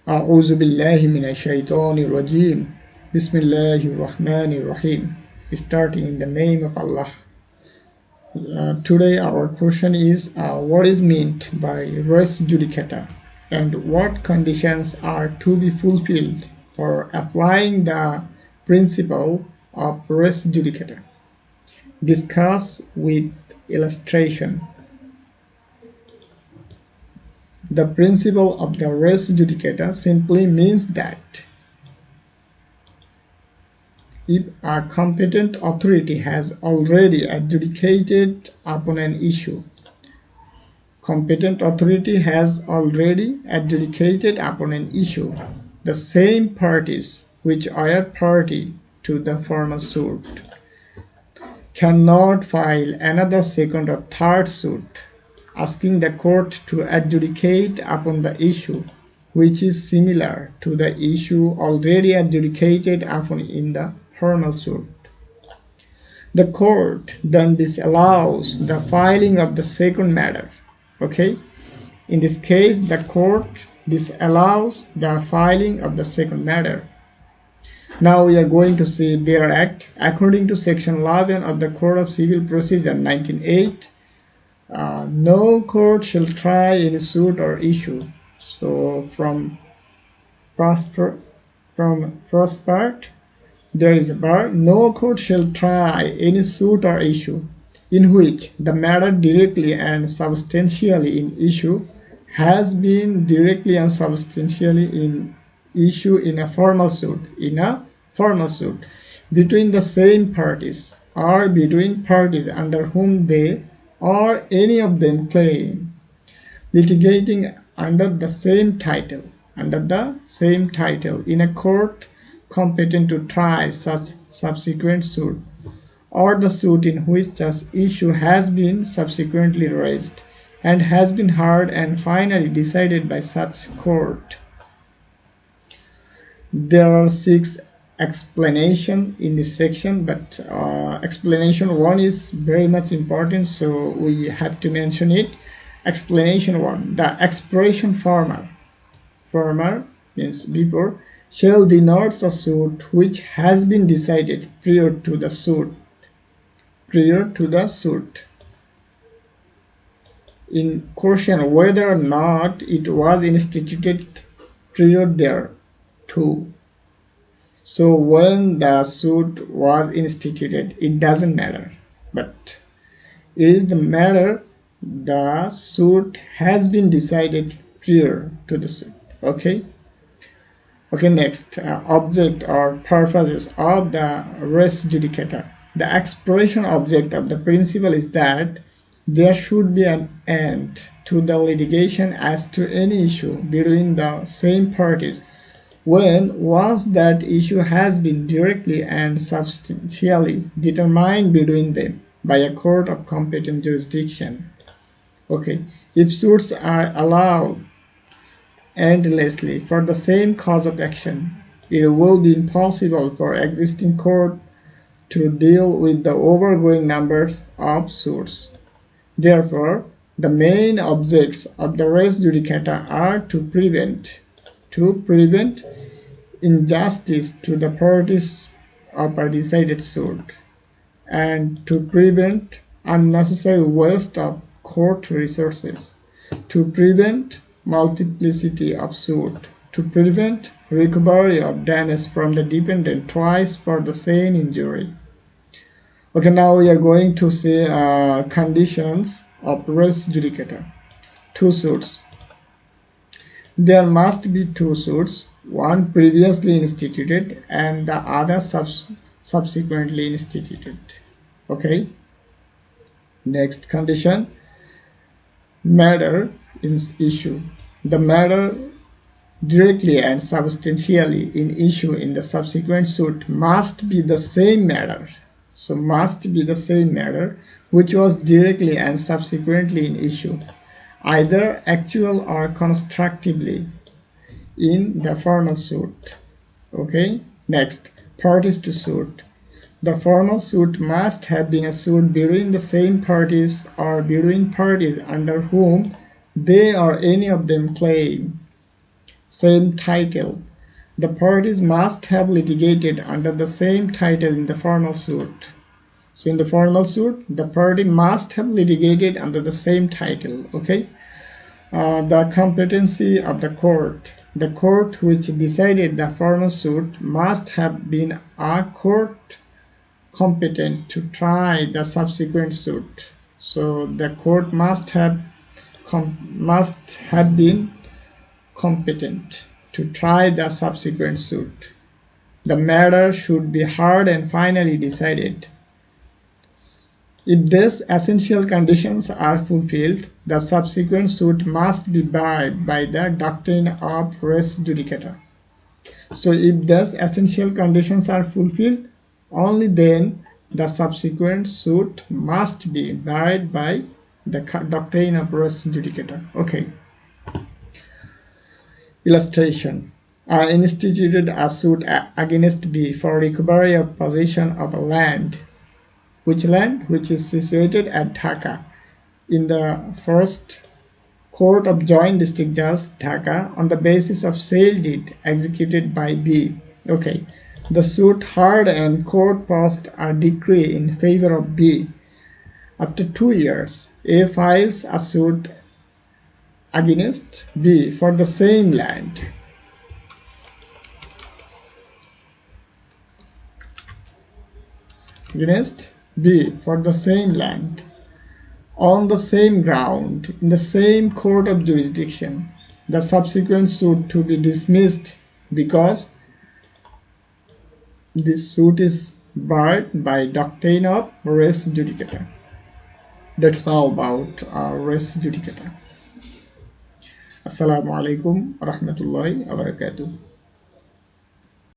أعوذ بالله من الشيطان الرجيم. بسم الله الرحمن الرحيم. Starting in the name of Allah. Today our question is what is meant by res judicata and what conditions are to be fulfilled for applying the principle of res judicata. Discuss with illustration. The principle of the res judicata simply means that if a competent authority has already adjudicated upon an issue, the same parties which are party to the former suit cannot file another second or third suit asking the court to adjudicate upon the issue which is similar to the issue already adjudicated upon in the formal suit. The court then disallows the filing of the second matter. Okay? In this case, the court disallows the filing of the second matter. Now we are going to see bare act. According to section 11 of the Code of Civil Procedure 1908, no court shall try any suit or issue. So from first part, there is a bar. No court shall try any suit or issue in which the matter directly and substantially in issue has been directly and substantially in issue in a formal suit, between the same parties or between parties under whom they or any of them claim, litigating under the same title in a court competent to try such subsequent suit, or the suit in which such issue has been subsequently raised and has been heard and finally decided by such court. There are 6 explanations in this section, but explanation 1 is very much important, so we have to mention it. Explanation 1. The expression former means before, shall denotes a suit which has been decided prior to the suit in question whether or not it was instituted prior thereto. So when the suit was instituted, it doesn't matter, but it is the matter the suit has been decided prior to the suit. Okay, next, object or purposes of the res judicata. The expression object of the principle is that there should be an end to the litigation as to any issue between the same parties when once that issue has been directly and substantially determined between them by a court of competent jurisdiction. Okay, if suits are allowed endlessly for the same cause of action, it will be impossible for existing court to deal with the overgrowing numbers of suits. Therefore, the main objects of the res judicata are to prevent injustice to the parties of a decided suit, and to prevent unnecessary waste of court resources, to prevent multiplicity of suit, to prevent recovery of damage from the defendant twice for the same injury. Okay, now we are going to see conditions of res judicata. 2 suits. There must be 2 suits, one previously instituted and the other subsequently instituted. Okay. Next condition, matter in issue. The matter directly and substantially in issue in the subsequent suit must be the same matter. So must be the same matter which was directly and subsequently in issue, either actual or constructively, in the formal suit. Okay. Next, parties to suit. The formal suit must have been a suit between the same parties or between parties under whom they or any of them claim same title. The parties must have litigated under the same title in the formal suit. So in the formal suit, the party must have litigated under the same title. Okay. The competency of the court. The court which decided the formal suit must have been a court competent to try the subsequent suit. So the court must have been competent to try the subsequent suit. The matter should be heard and finally decided. If these essential conditions are fulfilled, the subsequent suit must be barred by the doctrine of res judicata. So if these essential conditions are fulfilled, only then the subsequent suit must be barred by the doctrine of res judicata. Okay. Illustration. I instituted a suit against B for recovery of possession of a land. Which land? Which is situated at Dhaka in the first Court of Joint District Judge, Dhaka, on the basis of sale deed executed by B. Okay. The suit heard and court passed a decree in favor of B. After 2 years, A files a suit against B for the same land. Against B for the same land, on the same ground, in the same court of jurisdiction. The subsequent suit to be dismissed because this suit is barred by doctrine of res judicata. That's all about res judicata. Assalamu alaikum warahmatullahi wabarakatuh.